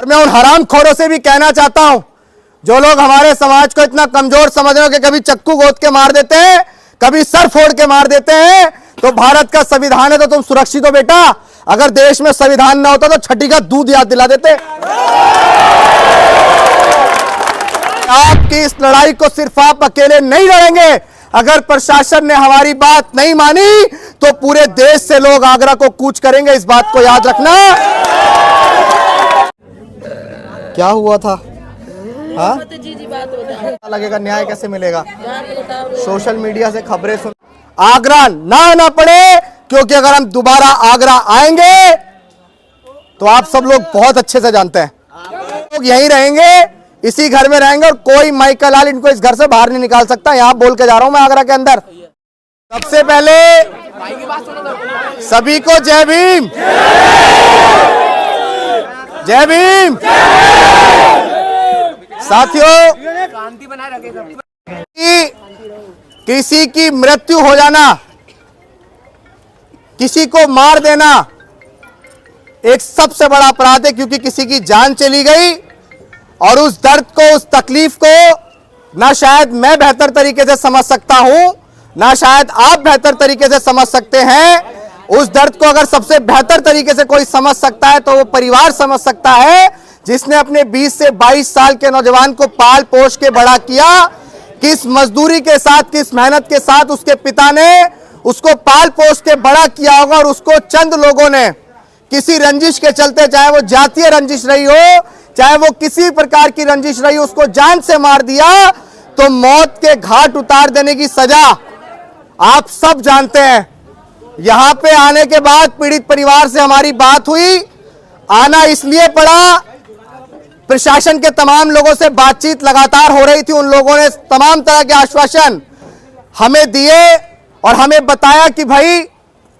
और मैं उन हरामखोरों से भी कहना चाहता हूं जो लोग हमारे समाज को इतना कमजोर समझ रहे हो कि कभी चक्कू गोद के मार देते हैं, कभी सर फोड़ के मार देते हैं, तो भारत का संविधान है तो तुम सुरक्षित हो बेटा। अगर देश में संविधान ना होता तो छठी का दूध याद दिला देते। आपकी इस लड़ाई को सिर्फ आप अकेले नहीं लड़ेंगे। अगर प्रशासन ने हमारी बात नहीं मानी तो पूरे देश से लोग आगरा को कूच करेंगे, इस बात को याद रखना। क्या हुआ था? हाँ, लगेगा न्याय कैसे मिलेगा? सोशल मीडिया से खबरें सुन आगरा ना पड़े, क्योंकि अगर हम दोबारा आगरा आएंगे तो आप सब लोग बहुत अच्छे से जानते हैं लोग यहीं रहेंगे, इसी घर में रहेंगे और कोई माइकल लाल इनको इस घर से बाहर नहीं निकाल सकता। यहां बोल के जा रहा हूं मैं आगरा के अंदर। सबसे पहले सभी को जय भीम, जय भीम। साथियों, किसी की मृत्यु हो जाना, किसी को मार देना एक सबसे बड़ा अपराध है, क्योंकि किसी की जान चली गई और उस दर्द को, उस तकलीफ को ना शायद मैं बेहतर तरीके से समझ सकता हूं, ना शायद आप बेहतर तरीके से समझ सकते हैं। उस दर्द को अगर सबसे बेहतर तरीके से कोई समझ सकता है तो वो परिवार समझ सकता है, जिसने अपने 20 से 22 साल के नौजवान को पाल पोष के बड़ा किया। किस मजदूरी के साथ, किस मेहनत के साथ उसके पिता ने उसको पाल पोष के बड़ा किया होगा, और उसको चंद लोगों ने किसी रंजिश के चलते, चाहे वो जातीय रंजिश रही हो, चाहे वो किसी प्रकार की रंजिश रही हो, उसको जान से मार दिया। तो मौत के घाट उतार देने की सजा आप सब जानते हैं। यहां पे आने के बाद पीड़ित परिवार से हमारी बात हुई, आना इसलिए पड़ा, प्रशासन के तमाम लोगों से बातचीत लगातार हो रही थी। उन लोगों ने तमाम तरह के आश्वासन हमें दिए और हमें बताया कि भाई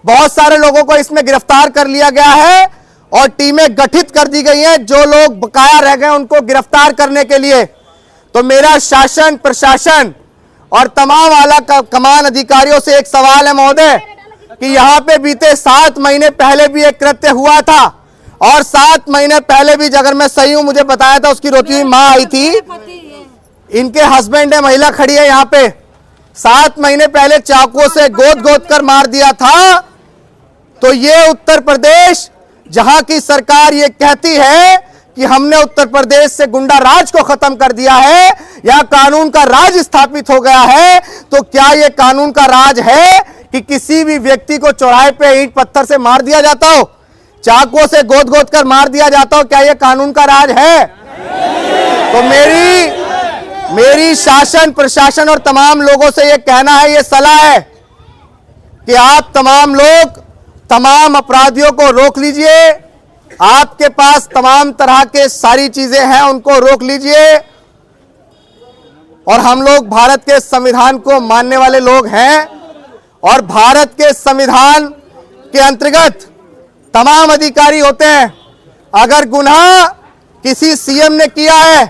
बहुत सारे लोगों को इसमें गिरफ्तार कर लिया गया है और टीमें गठित कर दी गई हैं जो लोग बकाया रह गए उनको गिरफ्तार करने के लिए। तो मेरा शासन, प्रशासन और तमाम आला कमान अधिकारियों से एक सवाल है महोदय, कि यहां पे बीते 7 महीने पहले भी एक कृत्य हुआ था और 7 महीने पहले भी, अगर मैं सही हूं, मुझे बताया था उसकी रोती हुई मां आई थी, इनके हस्बैंड है, महिला खड़ी है यहां पे, 7 महीने पहले चाकुओं से गोद कर मार दिया था। तो ये उत्तर प्रदेश, जहां की सरकार ये कहती है कि हमने उत्तर प्रदेश से गुंडा राज को खत्म कर दिया है, यहां कानून का राज स्थापित हो गया है, तो क्या यह कानून का राज है कि किसी भी व्यक्ति को चौराहे पे ईंट पत्थर से मार दिया जाता हो, चाकुओं से गोद कर मार दिया जाता हो? क्या यह कानून का राज है? तो मेरी शासन, प्रशासन और तमाम लोगों से यह कहना है, यह सलाह है कि आप तमाम लोग तमाम अपराधियों को रोक लीजिए। आपके पास तमाम तरह के सारी चीजें हैं, उनको रोक लीजिए। और हम लोग भारत के संविधान को मानने वाले लोग हैं और भारत के संविधान के अंतर्गत तमाम अधिकारी होते हैं। अगर गुनाह किसी सीएम ने किया है,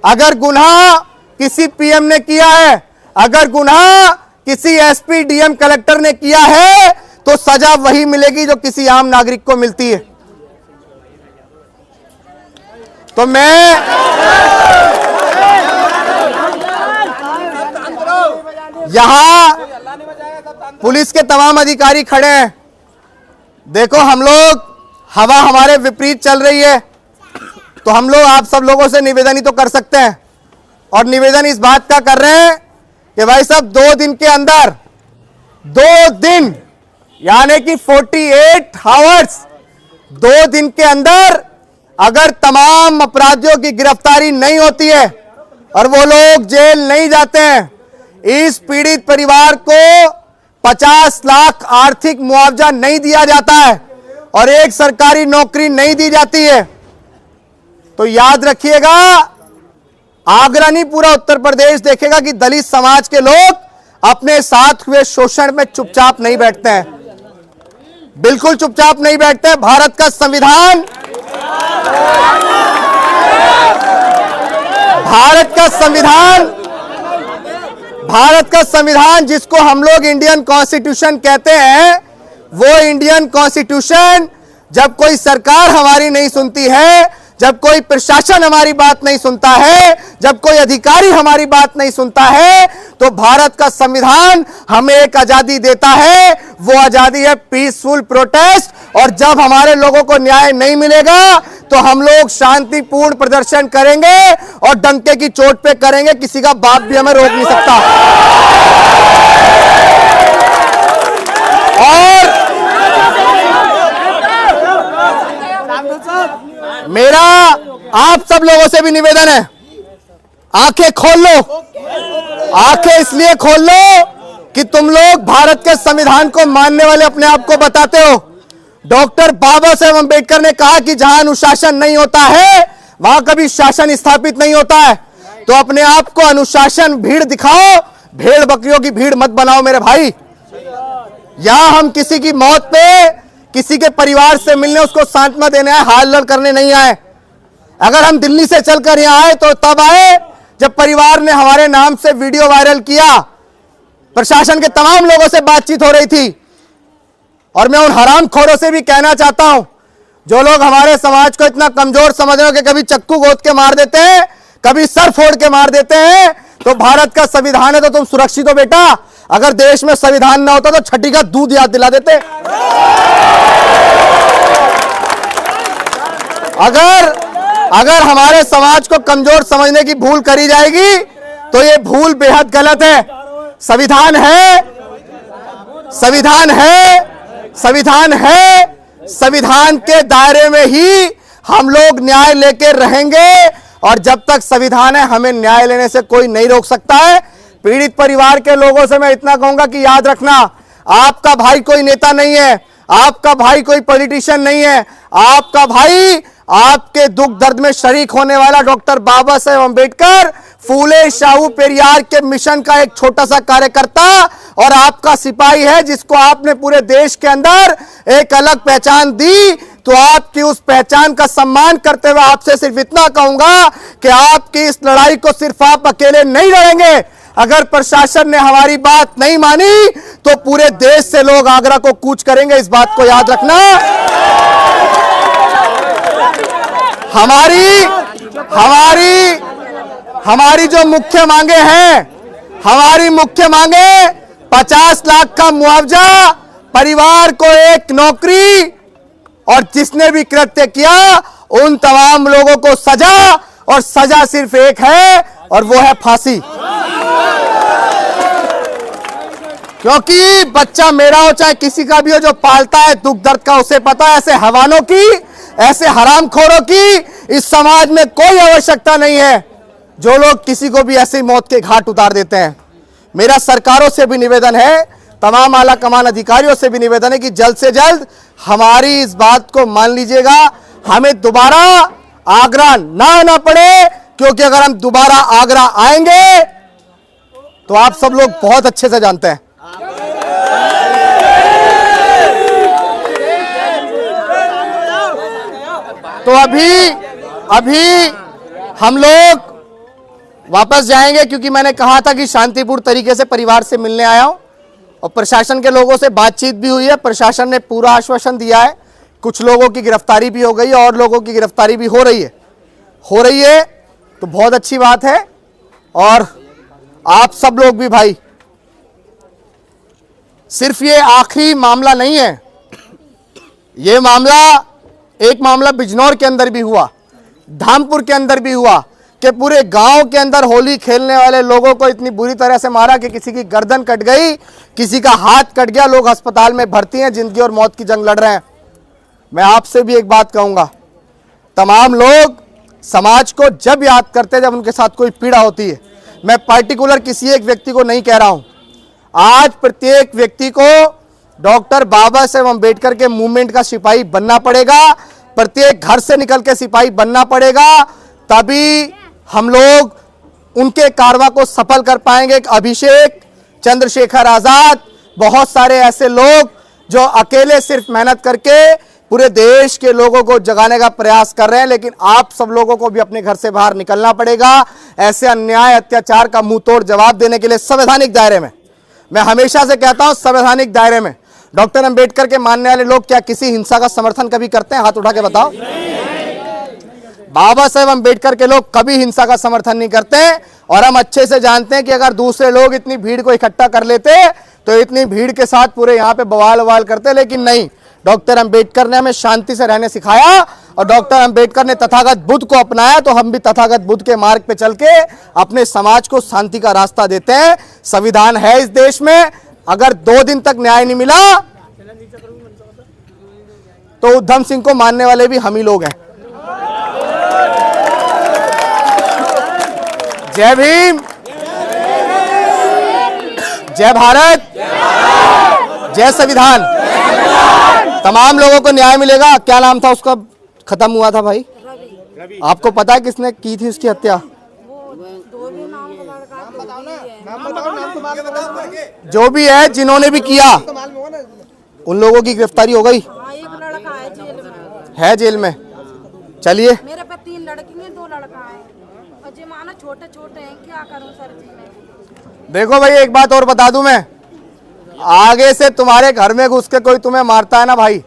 अगर गुनाह किसी पीएम ने किया है, अगर गुनाह किसी एसपी, डीएम, कलेक्टर ने किया है, तो सजा वही मिलेगी जो किसी आम नागरिक को मिलती है। तो मैं यहां पुलिस के तमाम अधिकारी खड़े हैं। देखो, हम लोग, हवा हमारे विपरीत चल रही है, तो हम लोग आप सब लोगों से निवेदन ही तो कर सकते हैं, और निवेदन इस बात का कर रहे हैं कि भाई साहब 2 दिन के अंदर, 2 दिन यानी कि 48 आवर्स, 2 दिन के अंदर अगर तमाम अपराधियों की गिरफ्तारी नहीं होती है और वो लोग जेल नहीं जाते हैं, इस पीड़ित परिवार को 50 लाख आर्थिक मुआवजा नहीं दिया जाता है और एक सरकारी नौकरी नहीं दी जाती है, तो याद रखिएगा, आगरा नहीं पूरा उत्तर प्रदेश देखेगा कि दलित समाज के लोग अपने साथ हुए शोषण में चुपचाप नहीं बैठते हैं, बिल्कुल चुपचाप नहीं बैठते हैं। भारत का संविधान, भारत का संविधान जिसको हम लोग इंडियन कॉन्स्टिट्यूशन कहते हैं, वो इंडियन कॉन्स्टिट्यूशन जब कोई सरकार हमारी नहीं सुनती है, जब कोई प्रशासन हमारी बात नहीं सुनता है, जब कोई अधिकारी हमारी बात नहीं सुनता है, तो भारत का संविधान हमें एक आजादी देता है। वो आजादी है पीसफुल प्रोटेस्ट। और जब हमारे लोगों को न्याय नहीं मिलेगा तो हम लोग शांतिपूर्ण प्रदर्शन करेंगे और डंके की चोट पे करेंगे। किसी का बाप भी हमें रोक नहीं सकता। और मेरा आप सब लोगों से भी निवेदन है, आंखें खोल लो। आंखें इसलिए खोल लो कि तुम लोग भारत के संविधान को मानने वाले अपने आप को बताते हो। डॉक्टर बाबा साहेब अंबेडकर ने कहा कि जहां अनुशासन नहीं होता है वहां कभी शासन स्थापित नहीं होता है। तो अपने आप को अनुशासन भीड़ दिखाओ, भेड़ बकरियों की भीड़ मत बनाओ मेरे भाई। यहां हम किसी की मौत पे, किसी के परिवार से मिलने, उसको सांत्वना देने आए, हाल लड़ करने नहीं आए। अगर हम दिल्ली से चलकर यहां आए तो तब आए जब परिवार ने हमारे नाम से वीडियो वायरल किया, प्रशासन के तमाम लोगों से बातचीत हो रही थी। और मैं उन हरामखोरों से भी कहना चाहता हूं, जो लोग हमारे समाज को इतना कमजोर समझ रहे हो कि कभी चक्कू गोद के मार देते हैं, कभी सर फोड़ के मार देते हैं, तो भारत का संविधान है तो तुम सुरक्षित हो बेटा। अगर देश में संविधान ना होता तो छठी का दूध याद दिला देते। अगर हमारे समाज को कमजोर समझने की भूल करी जाएगी तो ये भूल बेहद गलत है। संविधान है, संविधान है, संविधान है। संविधान के दायरे में ही हम लोग न्याय लेकर रहेंगे और जब तक संविधान है हमें न्याय लेने से कोई नहीं रोक सकता है। पीड़ित परिवार के लोगों से मैं इतना कहूंगा कि याद रखना, आपका भाई कोई नेता नहीं है, आपका भाई कोई पॉलिटिशियन नहीं है। आपका भाई आपके दुख दर्द में शरीक होने वाला डॉक्टर बाबा साहेब अंबेडकर, फूले शाहू पेरियार के मिशन का एक छोटा सा कार्यकर्ता और आपका सिपाही है, जिसको आपने पूरे देश के अंदर एक अलग पहचान दी। तो आपकी उस पहचान का सम्मान करते हुए आपसे सिर्फ इतना कहूंगा कि आपकी इस लड़ाई को सिर्फ आप अकेले नहीं लड़ेंगे। अगर प्रशासन ने हमारी बात नहीं मानी तो पूरे देश से लोग आगरा को कूच करेंगे, इस बात को याद रखना। हमारी जो मुख्य मांगे हैं, हमारी मुख्य मांगे 50 लाख का मुआवजा, परिवार को एक नौकरी और जिसने भी कृत्य किया उन तमाम लोगों को सजा, और सजा सिर्फ एक है और वो है फांसी। क्योंकि बच्चा मेरा हो चाहे किसी का भी हो, जो पालता है दुख दर्द का उसे पता है। ऐसे हवानों की, ऐसे हरामखोरों की इस समाज में कोई आवश्यकता नहीं है, जो लोग किसी को भी ऐसी मौत के घाट उतार देते हैं। मेरा सरकारों से भी निवेदन है, तमाम आला कमान अधिकारियों से भी निवेदन है कि जल्द से जल्द हमारी इस बात को मान लीजिएगा। हमें दोबारा आगरा ना आना पड़े, क्योंकि अगर हम दोबारा आगरा आएंगे तो आप सब लोग बहुत अच्छे से जानते हैं तो अभी हम लोग वापस जाएंगे, क्योंकि मैंने कहा था कि शांतिपूर्ण तरीके से परिवार से मिलने आया हूं और प्रशासन के लोगों से बातचीत भी हुई है। प्रशासन ने पूरा आश्वासन दिया है। कुछ लोगों की गिरफ्तारी भी हो गई है और लोगों की गिरफ्तारी भी हो रही है तो बहुत अच्छी बात है। और आप सब लोग भी भाई, सिर्फ ये आखिरी मामला नहीं है, ये मामला, एक मामला बिजनौर के अंदर भी हुआ, धामपुर के अंदर भी हुआ कि पूरे गांव के अंदर होली खेलने वाले लोगों को इतनी बुरी तरह से मारा कि किसी की गर्दन कट गई, किसी का हाथ कट गया, लोग अस्पताल में भर्ती हैं, जिंदगी और मौत की जंग लड़ रहे हैं। मैं आपसे भी एक बात कहूंगा, तमाम लोग समाज को जब याद करते हैं जब उनके साथ कोई पीड़ा होती है। मैं पार्टिकुलर किसी एक व्यक्ति को नहीं कह रहा हूं, आज प्रत्येक व्यक्ति को डॉक्टर बाबा साहेब अंबेडकर के मूवमेंट का सिपाही बनना पड़ेगा, प्रत्येक घर से निकल के सिपाही बनना पड़ेगा, तभी हम लोग उनके कारवा को सफल कर पाएंगे। एक अभिषेक, चंद्रशेखर आजाद, बहुत सारे ऐसे लोग जो अकेले सिर्फ मेहनत करके पूरे देश के लोगों को जगाने का प्रयास कर रहे हैं, लेकिन आप सब लोगों को भी अपने घर से बाहर निकलना पड़ेगा। ऐसे अन्याय अत्याचार का मुंह तोड़ जवाब देने के लिए संवैधानिक दायरे में, मैं हमेशा से कहता हूं, संवैधानिक दायरे में डॉक्टर अंबेडकर के मानने वाले लोग क्या किसी हिंसा का समर्थन कभी करते हैं? हाथ उठा के बताओ। बाबा साहेब अम्बेडकर के लोग कभी हिंसा का समर्थन नहीं करते और हम अच्छे से जानते हैं कि अगर दूसरे लोग इतनी भीड़ को इकट्ठा कर लेते तो इतनी भीड़ के साथ पूरे यहाँ पे बवाल ववाल करते, लेकिन नहीं, डॉक्टर अंबेडकर ने हमें शांति से रहने सिखाया और डॉक्टर अंबेडकर ने तथागत बुद्ध को अपनाया, तो हम भी तथागत बुद्ध के मार्ग पे चल के अपने समाज को शांति का रास्ता देते हैं। संविधान है इस देश में, अगर 2 दिन तक न्याय नहीं मिला तो उद्धम सिंह को मानने वाले भी हम ही लोग हैं। जय भीम, जय भारत, जय संविधान। तमाम लोगों को न्याय मिलेगा। क्या नाम था उसका, खत्म हुआ था भाई? आपको पता है किसने की थी उसकी हत्या? जो भी है, जिन्होंने भी किया, उन लोगों की गिरफ्तारी हो गई है जेल में। चलिए, मेरे पे 3 लड़की हैं, 2 लड़का है और जी मानो छोटे छोटे हैं, क्या करूं सर जी मैं। देखो भाई, एक बात और बता दूं मैं, आगे से तुम्हारे घर में घुस के कोई तुम्हें मारता है ना भाई,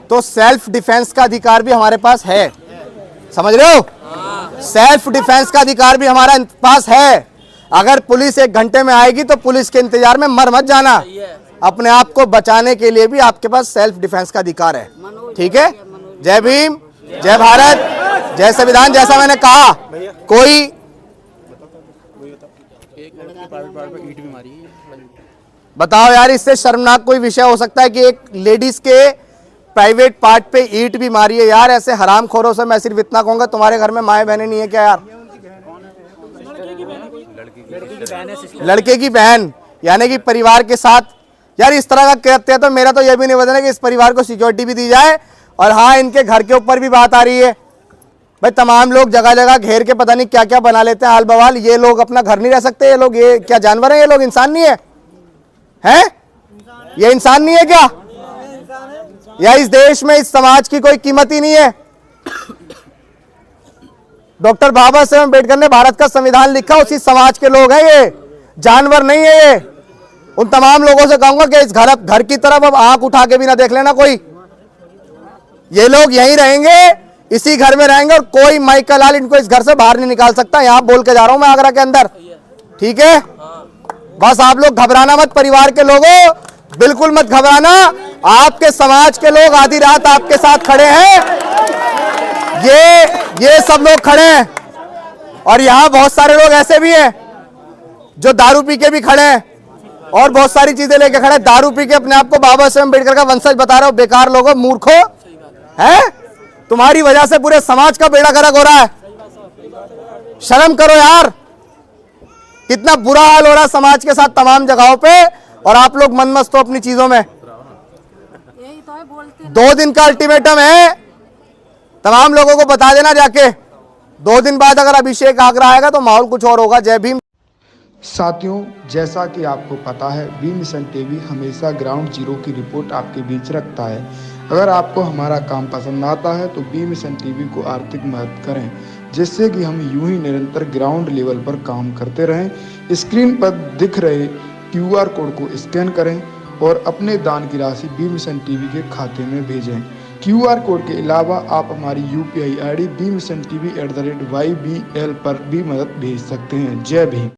तो सेल्फ डिफेंस का अधिकार भी हमारे पास है। समझ रहे हो? सेल्फ डिफेंस का अधिकार भी हमारे पास है। अगर पुलिस 1 घंटे में आएगी तो पुलिस के इंतजार में मर मत जाना, अपने आप को बचाने के लिए भी आपके पास सेल्फ डिफेंस का अधिकार है। ठीक है? जय भीम, जय भारत, जय संविधान। जैसा मैंने कहा, कोई बताओ यार, इससे शर्मनाक कोई विषय हो सकता है कि एक लेडीज के प्राइवेट पार्ट पे ईंट भी मारी है? यार ऐसे हरामखोरों से मैं सिर्फ इतना कहूंगा, तुम्हारे घर में माएं बहनें नहीं है क्या यार? लड़के की बहन, यानी कि परिवार के साथ यार इस तरह का कहते हैं, तो मेरा तो यह भी निवेदन है कि इस परिवार को सिक्योरिटी भी दी जाए। और हाँ, इनके घर के ऊपर भी बात आ रही है भाई, तमाम लोग जगह जगह घेर के पता नहीं क्या क्या बना लेते हैं हाल बवाल। ये लोग अपना घर नहीं रह सकते? ये लोग, ये क्या जानवर है? ये लोग इंसान नहीं है? हैं? ये इंसान नहीं है क्या? या इस देश में, इस समाज की कोई कीमत ही नहीं है? डॉक्टर बाबा साहेब अम्बेडकर ने भारत का संविधान लिखा, उसी समाज के लोग हैं, ये जानवर नहीं है ये। उन तमाम लोगों से कहूंगा कि इस घर की तरफ अब आंख उठा के भी ना देख लेना कोई। ये लोग यहीं रहेंगे, इसी घर में रहेंगे और कोई माइक लाल इनको इस घर से बाहर नहीं निकाल सकता। यहां बोल के जा रहा हूं मैं आगरा के अंदर। ठीक है? बस आप लोग घबराना मत, परिवार के लोगों, बिल्कुल मत घबराना। आपके समाज के लोग आधी रात आपके साथ खड़े हैं, ये सब लोग खड़े हैं। और यहां बहुत सारे लोग ऐसे भी हैं जो दारू पी के भी खड़े हैं और बहुत सारी चीजें लेके खड़े हैं। दारू पी के अपने आप को बाबा साहेब अम्बेडकर का वंशज बता रहे हो, बेकार लोगों, मूर्खों है। तुम्हारी वजह से पूरे समाज का बेड़ा गर्क हो रहा है। शर्म करो यार, कितना बुरा हाल हो रहा है समाज के साथ तमाम जगहों पे, और आप लोग मनमस्त हो अपनी चीजों में। यही तो है, बोलते 2 दिन का अल्टीमेटम है, तमाम लोगों को बता देना जाके। 2 दिन बाद अगर अभिषेक आगरा आएगा तो माहौल कुछ और होगा। जय भीम। साथियों, जैसा कि आपको पता है, बी मिशन टीवी हमेशा ग्राउंड जीरो की रिपोर्ट आपके बीच रखता है। अगर आपको हमारा काम पसंद आता है तो बी मिशन टीवी को आर्थिक मदद करें, जिससे कि हम यूं ही निरंतर ग्राउंड लेवल पर काम करते रहें। स्क्रीन पर दिख रहे QR कोड को स्कैन करें और अपने दान की राशि बी मिशन टीवी के खाते में भेजें। QR कोड के अलावा आप हमारी UPI ID BMissionTV@YBL पर भी मदद भेज सकते हैं। जय भीम।